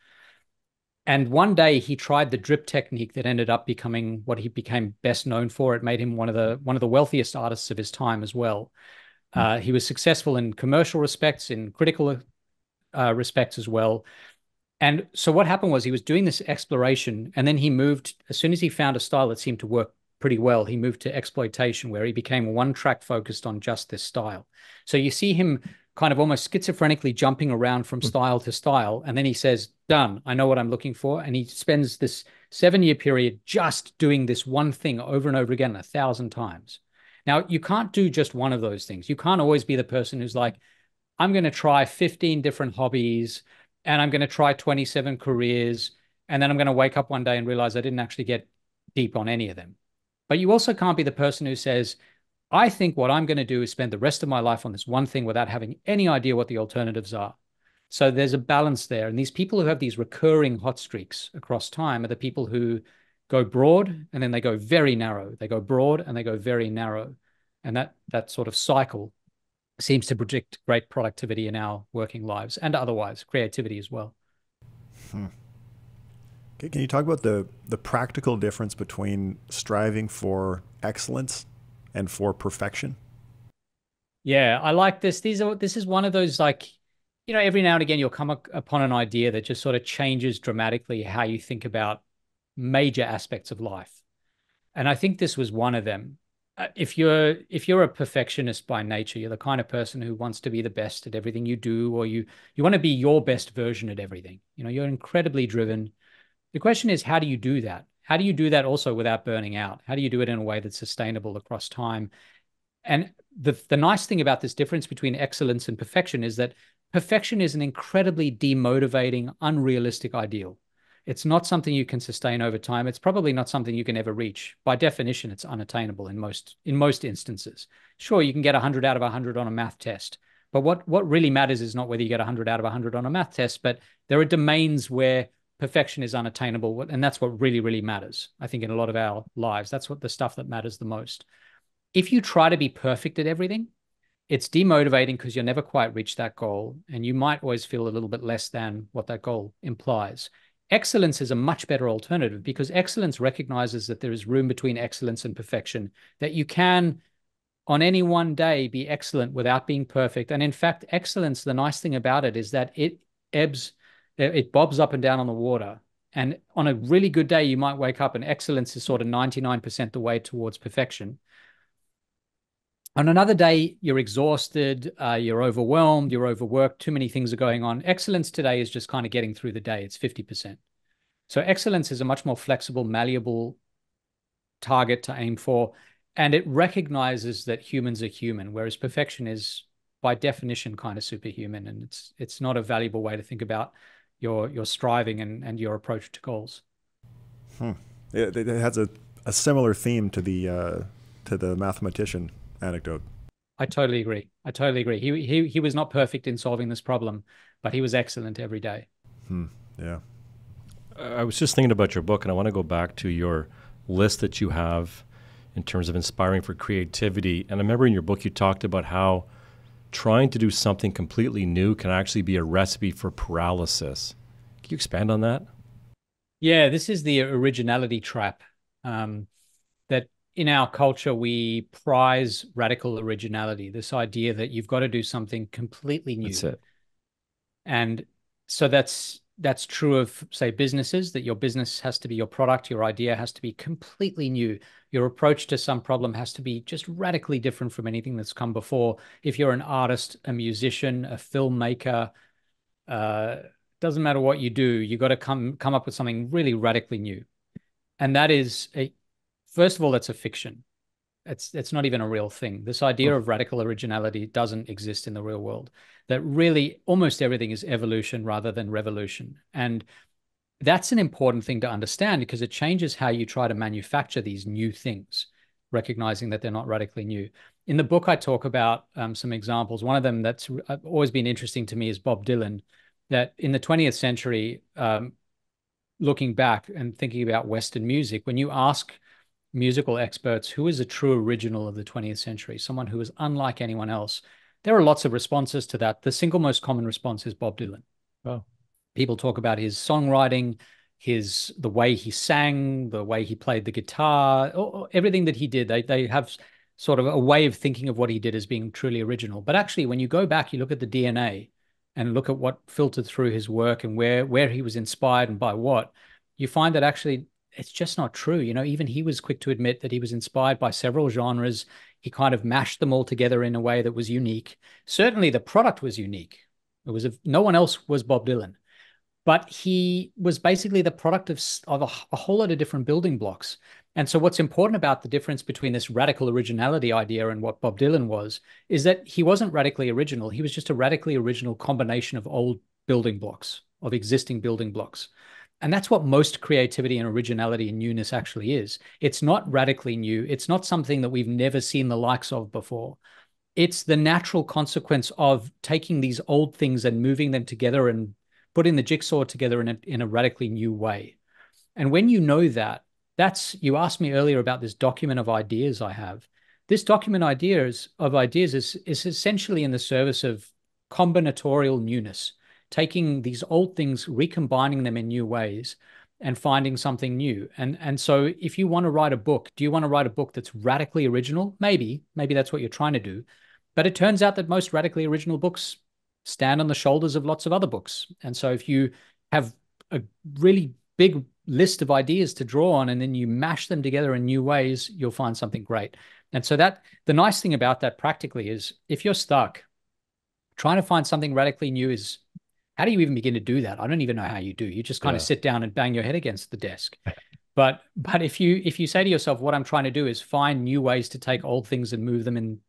And one day he tried the drip technique that ended up becoming what he became best known for. It made him one of the wealthiest artists of his time as well. He was successful in commercial respects, in critical respects as well. And so what happened was he was doing this exploration, and then he moved, as soon as he found a style that seemed to work pretty well, he moved to exploitation, where he became one track focused on just this style. So you see him kind of almost schizophrenically jumping around from style to style. And then he says, done, I know what I'm looking for. And he spends this 7-year period just doing this one thing over and over again 1,000 times. Now, you can't do just one of those things. You can't always be the person who's like, I'm going to try 15 different hobbies and I'm going to try 27 careers. And then I'm going to wake up one day and realize I didn't actually get deep on any of them. But you also can't be the person who says, I think what I'm going to do is spend the rest of my life on this one thing without having any idea what the alternatives are. So there's a balance there. And these people who have these recurring hot streaks across time are the people who go broad and then they go very narrow. They go broad and they go very narrow. And that sort of cycle seems to predict great productivity in our working lives and otherwise, creativity as well. Okay, can you talk about the practical difference between striving for excellence and for perfection? Yeah, I like this. This is one of those, like, every now and again you'll come upon an idea that just sort of changes dramatically how you think about major aspects of life. And I think this was one of them. If you're a perfectionist by nature, you're the kind of person who wants to be the best at everything you do, or you want to be your best version at everything. You're incredibly driven. The question is, how do you do that? How do you do that also without burning out? How do you do it in a way that's sustainable across time? And the nice thing about this difference between excellence and perfection is that perfection is an incredibly demotivating, unrealistic ideal. It's not something you can sustain over time. It's probably not something you can ever reach. By definition, it's unattainable in most instances. Sure, you can get 100 out of 100 on a math test, but what really matters is not whether you get 100 out of 100 on a math test, but there are domains where perfection is unattainable, and that's what really, really matters. I think in a lot of our lives, that's what the stuff that matters the most. If you try to be perfect at everything, it's demotivating because you'll never quite reach that goal, and you might always feel a little bit less than what that goal implies. Excellence is a much better alternative because excellence recognizes that there is room between excellence and perfection, that you can, on any one day, be excellent without being perfect. And in fact, excellence, the nice thing about it is that it bobs up and down on the water. And on a really good day, you might wake up and excellence is sort of 99% the way towards perfection. On another day, you're exhausted, you're overwhelmed, you're overworked, too many things are going on. Excellence today is just kind of getting through the day. It's 50%. So excellence is a much more flexible, malleable target to aim for. And it recognizes that humans are human, whereas perfection is by definition kind of superhuman, and it's not a valuable way to think about your striving and your approach to goals. It has a similar theme to the mathematician anecdote. I totally agree. I totally agree. He was not perfect in solving this problem, but he was excellent every day. Yeah. I was just thinking about your book, and I want to go back to your list that you have in terms of inspiring for creativity. And I remember in your book you talked about how trying to do something completely new can actually be a recipe for paralysis. Can you expand on that? Yeah, this is the originality trap. That in our culture, we prize radical originality, this idea that you've got to do something completely new. That's it. And so that's true of, say, businesses, that your business has to be, your product, your idea has to be completely new. Your approach to some problem has to be just radically different from anything that's come before. If you're an artist, a musician, a filmmaker, doesn't matter what you do, you got to come up with something really radically new. And that is first of all, that's a fiction. It's not even a real thing. This idea of radical originality doesn't exist in the real world. That really almost everything is evolution rather than revolution. And that's an important thing to understand because it changes how you try to manufacture these new things, recognizing that they're not radically new. In the book, I talk about some examples. One of them that's always been interesting to me is Bob Dylan, that in the 20th century, looking back and thinking about Western music, when you ask musical experts who is a true original of the 20th century, someone who is unlike anyone else, there are lots of responses to that. The single most common response is Bob Dylan. Oh. People talk about his songwriting, the way he sang, the way he played the guitar, everything that he did. They have sort of a way of thinking of what he did as being truly original. But actually, when you go back, you look at the DNA and look at what filtered through his work and where he was inspired and by what, you find that actually it's just not true. You know, even he was quick to admit that he was inspired by several genres. He kind of mashed them all together in a way that was unique. Certainly the product was unique. No one else was Bob Dylan, but he was basically the product of a whole lot of different building blocks. And so what's important about the difference between this radical originality idea and what Bob Dylan was, is that he wasn't radically original. He was just a radically original combination of old building blocks, of existing building blocks. And that's what most creativity and originality and newness actually is. It's not radically new. It's not something that we've never seen the likes of before. It's the natural consequence of taking these old things and moving them together and putting the jigsaw together in a radically new way. And when you know that, you asked me earlier about this document of ideas I have. This document of ideas is essentially in the service of combinatorial newness, taking these old things, recombining them in new ways and finding something new. And so if you want to write a book, do you want to write a book that's radically original? Maybe that's what you're trying to do. But it turns out that most radically original books stand on the shoulders of lots of other books. And so if you have a really big list of ideas to draw on and then you mash them together in new ways, you'll find something great. And so the nice thing about that practically is if you're stuck, trying to find something radically new is, how do you even begin to do that? I don't even know how you do. You just kind of sit down and bang your head against the desk. But if you say to yourself, what I'm trying to do is find new ways to take old things and move them in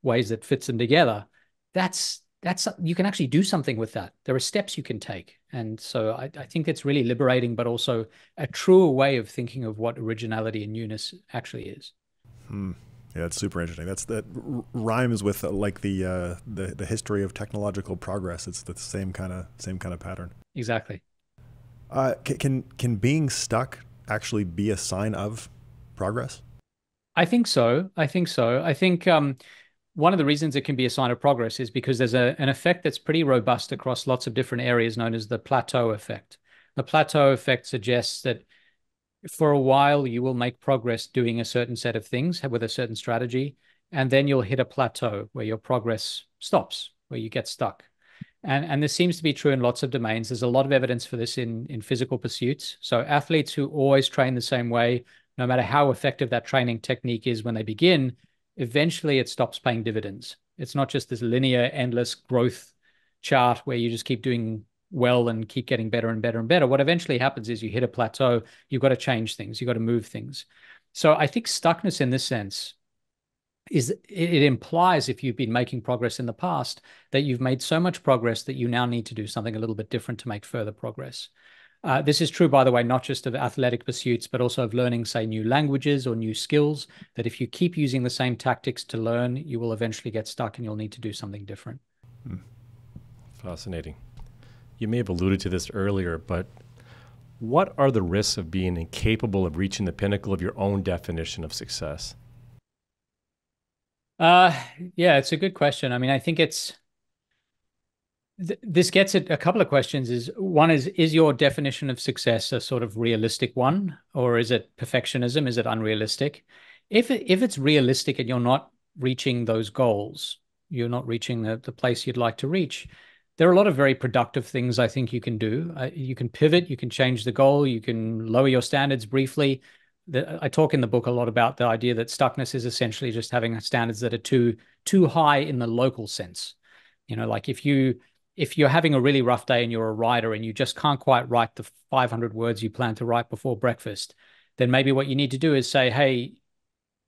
ways that fits them together, that's you can actually do something with that. There are steps you can take. And so I think it's really liberating, but also a truer way of thinking of what originality and newness actually is. Yeah, it's super interesting. That rhymes with like the history of technological progress. It's the same kind of pattern. Exactly. Can being stuck actually be a sign of progress? I think so. I think one of the reasons it can be a sign of progress is because there's an effect that's pretty robust across lots of different areas known as the plateau effect. The plateau effect suggests that for a while, you will make progress doing a certain set of things with a certain strategy, and then you'll hit a plateau where your progress stops, where you get stuck. And this seems to be true in lots of domains. There's a lot of evidence for this in physical pursuits. So athletes who always train the same way, no matter how effective that training technique is when they begin, eventually it stops paying dividends. It's not just this linear, endless growth chart where you just keep doing well and keep getting better and better and better. What eventually happens is you hit a plateau, you've got to change things, you've got to move things. So I think stuckness in this sense is it implies, if you've been making progress in the past, that you've made so much progress that you now need to do something a little bit different to make further progress. This is true, by the way, not just of athletic pursuits, but also of learning, say, new languages or new skills, that if you keep using the same tactics to learn, you will eventually get stuck and you'll need to do something different. Fascinating. You may have alluded to this earlier, but what are the risks of being incapable of reaching the pinnacle of your own definition of success? Yeah, it's a good question. I mean, I think this gets at a couple of questions. One is your definition of success a sort of realistic one, or is it perfectionism? Is it unrealistic? If it's realistic and you're not reaching those goals, you're not reaching the place you'd like to reach, there are a lot of very productive things I think you can do. You can pivot, you can change the goal, you can lower your standards briefly. I talk in the book a lot about the idea that stuckness is essentially just having standards that are too high in the local sense. Like if you're having a really rough day and you're a writer and you just can't quite write the 500 words you plan to write before breakfast, then maybe what you need to do is say, hey,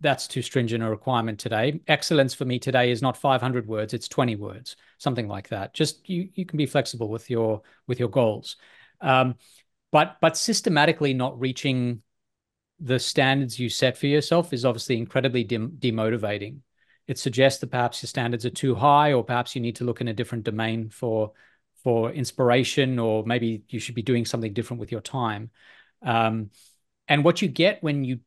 that's too stringent a requirement today. Excellence for me today is not 500 words, it's 20 words, something like that. Just you can be flexible with your goals. But systematically not reaching the standards you set for yourself is obviously incredibly demotivating. It suggests that perhaps your standards are too high, or perhaps you need to look in a different domain for inspiration, or maybe you should be doing something different with your time. And what you get when you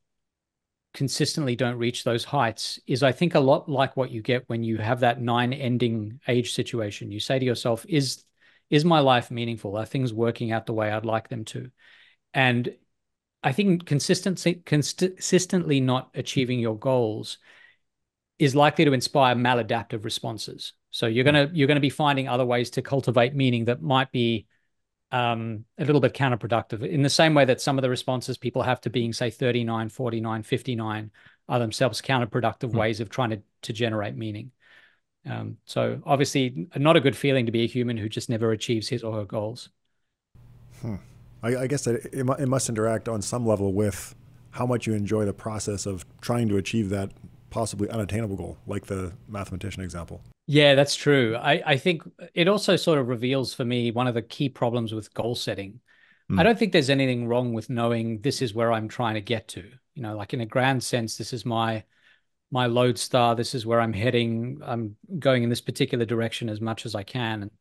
consistently don't reach those heights is, I think, a lot like what you get when you have that 9-ending age situation. You say to yourself, is my life meaningful? Are things working out the way I'd like them to? And I think consistently not achieving your goals is likely to inspire maladaptive responses. So you're gonna be finding other ways to cultivate meaning that might be a little bit counterproductive, in the same way that some of the responses people have to being, say, 39, 49, 59 are themselves counterproductive ways of trying to generate meaning. So obviously not a good feeling to be a human who just never achieves his or her goals. I guess that it must interact on some level with how much you enjoy the process of trying to achieve that possibly unattainable goal, like the mathematician example. Yeah, that's true. I think it also sort of reveals for me one of the key problems with goal setting. I don't think there's anything wrong with knowing this is where I'm trying to get to. Like in a grand sense, this is my lodestar. This is where I'm heading. I'm going in this particular direction as much as I can. And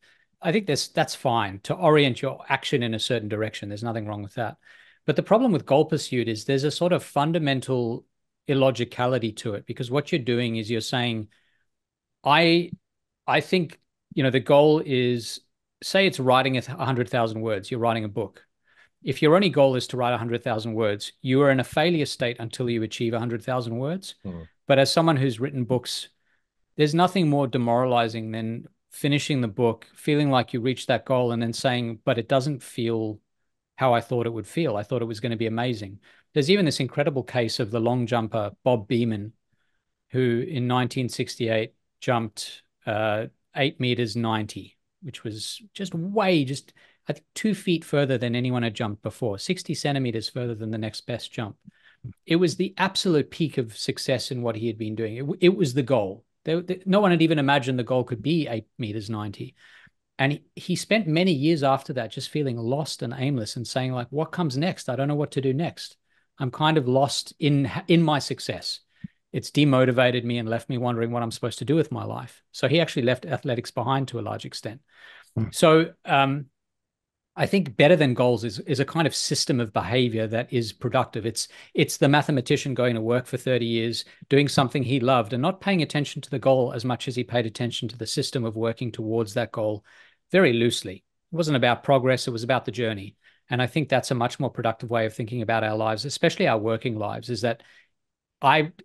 I think that's fine to orient your action in a certain direction. There's nothing wrong with that. But the problem with goal pursuit is there's a sort of fundamental illogicality to it, because what you're doing is you're saying, I think, the goal is, say it's writing 100,000 words, you're writing a book. If your only goal is to write 100,000 words, you are in a failure state until you achieve 100,000 words. But as someone who's written books, there's nothing more demoralizing than finishing the book, feeling like you reached that goal, and then saying, but it doesn't feel how I thought it would feel. I thought it was going to be amazing. There's even this incredible case of the long jumper, Bob Beamon, who in 1968 jumped 8 meters 90, which was just I think 2 feet further than anyone had jumped before, 60 centimeters further than the next best jump. It was the absolute peak of success in what he had been doing. It was the goal. No one had even imagined the goal could be 8 meters 90. And he spent many years after that just feeling lost and aimless and saying, like, what comes next? I don't know what to do next. I'm kind of lost in my success. It's demotivated me and left me wondering what I'm supposed to do with my life. So he actually left athletics behind to a large extent. So I think better than goals is a kind of system of behavior that is productive. It's the mathematician going to work for 30 years, doing something he loved and not paying attention to the goal as much as he paid attention to the system of working towards that goal very loosely. It wasn't about progress, it was about the journey. And I think that's a much more productive way of thinking about our lives, especially our working lives, is that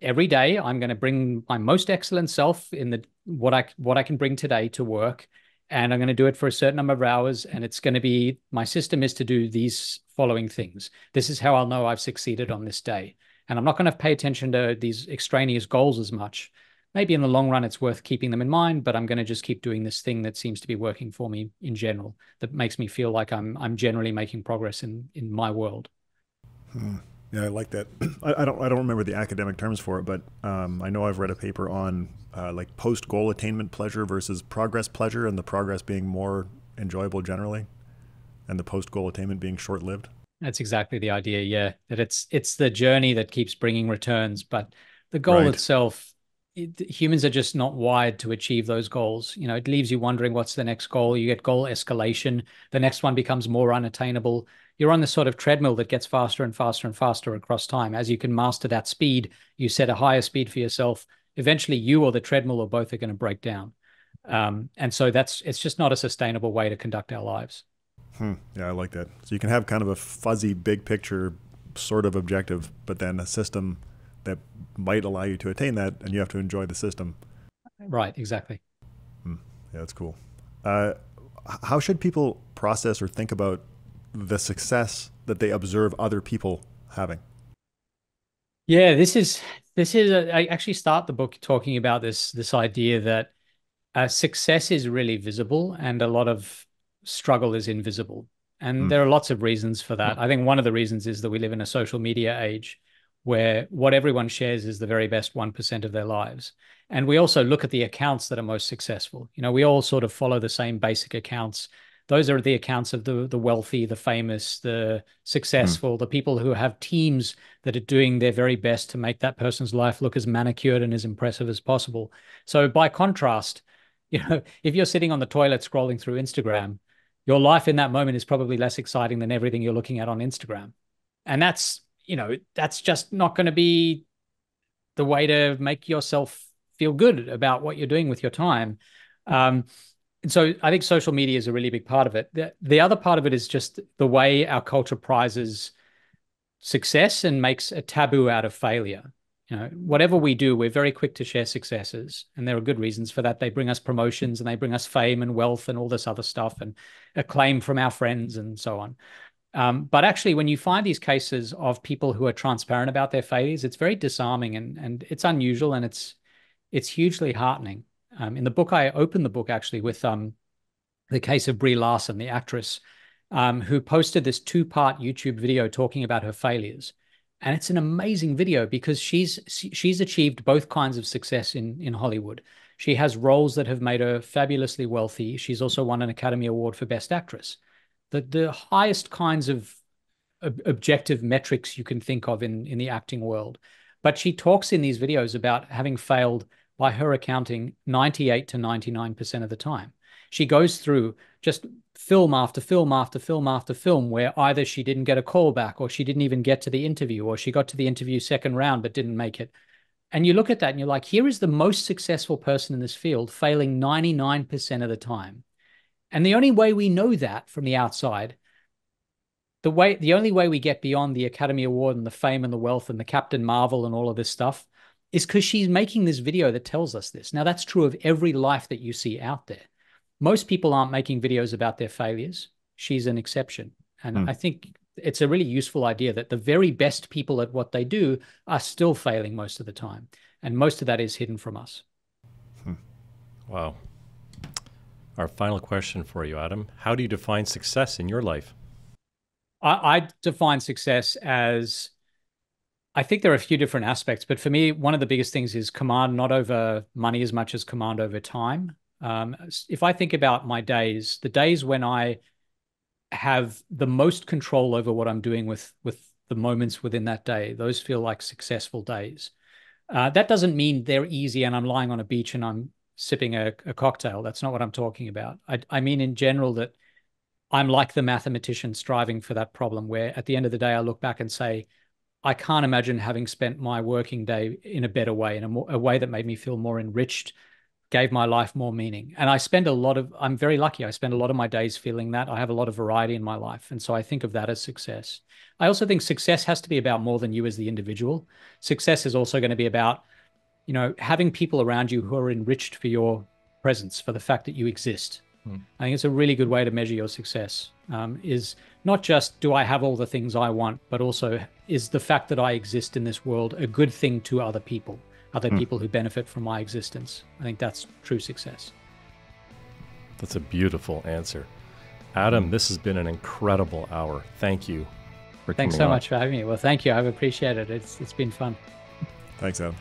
every day I'm going to bring my most excellent self in what I can bring today to work, and I'm going to do it for a certain number of hours, and it's going to be, my system is to do these following things. This is how I'll know I've succeeded on this day. And I'm not going to pay attention to these extraneous goals as much. Maybe in the long run it's worth keeping them in mind, but I'm going to just keep doing this thing that seems to be working for me in general, that makes me feel like I'm generally making progress in my world. Yeah, I like that. I don't remember the academic terms for it, but I know I've read a paper on like post goal attainment pleasure versus progress pleasure, and the progress being more enjoyable generally, and the post goal attainment being short lived. That's exactly the idea, yeah. That it's the journey that keeps bringing returns, but the goal Right. itself, humans are just not wired to achieve those goals. You know, it leaves you wondering what's the next goal. You get goal escalation. The next one becomes more unattainable. You're on this sort of treadmill that gets faster and faster and faster across time. As you can master that speed, you set a higher speed for yourself. Eventually, you or the treadmill or both are going to break down. And so it's just not a sustainable way to conduct our lives. Yeah, I like that. So you can have kind of a fuzzy, big picture sort of objective, but then a system that might allow you to attain that, and you have to enjoy the system. Right, exactly. Yeah, that's cool. How should people process or think about the success that they observe other people having? Yeah, I actually start the book talking about this idea that success is really visible and a lot of struggle is invisible. And Mm. there are lots of reasons for that. I think one of the reasons is that we live in a social media age where what everyone shares is the very best 1% of their lives. And we also look at the accounts that are most successful. You know, we all sort of follow the same basic accounts. Those are the accounts of the wealthy, the famous, the Mm. successful, the people who have teams that are doing their very best to make that person's life look as manicured and as impressive as possible. So by contrast, you know, if you're sitting on the toilet scrolling through Instagram, your life in that moment is probably less exciting than everything you're looking at on Instagram. And that's just not going to be the way to make yourself feel good about what you're doing with your time. And so I think social media is a really big part of it. The other part of it is just the way our culture prizes success and makes a taboo out of failure. You know, whatever we do, we're very quick to share successes, and there are good reasons for that. They bring us promotions and they bring us fame and wealth and all this other stuff and acclaim from our friends and so on. But actually, when you find these cases of people who are transparent about their failures, it's very disarming and it's unusual and it's hugely heartening. In the book, I open the book actually with the case of Brie Larson, the actress, who posted this 2-part YouTube video talking about her failures. And it's an amazing video because she's achieved both kinds of success in Hollywood. She has roles that have made her fabulously wealthy. She's also won an Academy Award for Best Actress. The highest kinds of objective metrics you can think of in the acting world. But she talks in these videos about having failed, by her accounting, 98 to 99% of the time. She goes through just film after film after film after film where either she didn't get a call back or she didn't even get to the interview or she got to the interview second round but didn't make it. And you look at that and you're like, here is the most successful person in this field failing 99% of the time. And the only way we know that from the outside, the only way we get beyond the Academy Award and the fame and the wealth and the Captain Marvel and all of this stuff is because she's making this video that tells us this. Now, that's true of every life that you see out there. Most people aren't making videos about their failures. She's an exception. And I think it's a really useful idea that the very best people at what they do are still failing most of the time. And most of that is hidden from us. Wow. Our final question for you, Adam. How do you define success in your life? I define success as, I think there are a few different aspects, but for me, one of the biggest things is command, not over money as much as command over time. If I think about my days, the days when I have the most control over what I'm doing with the moments within that day, those feel like successful days. That doesn't mean they're easy and I'm lying on a beach and I'm sipping a cocktail. That's not what I'm talking about. I mean, in general, that I'm like the mathematician striving for that problem where at the end of the day, I look back and say, I can't imagine having spent my working day in a better way, in a way that made me feel more enriched, gave my life more meaning. And I'm very lucky. I spend a lot of my days feeling that. I have a lot of variety in my life. And so I think of that as success. I also think success has to be about more than you as the individual. Success is also going to be about, you know, having people around you who are enriched for your presence, for the fact that you exist. I think it's a really good way to measure your success, is not just do I have all the things I want, but also is the fact that I exist in this world a good thing to other people who benefit from my existence. I think that's true success. That's a beautiful answer. Adam, this has been an incredible hour. Thank you. Thanks so much for having me. Well, thank you. I've appreciated it. It's been fun. Thanks, Adam.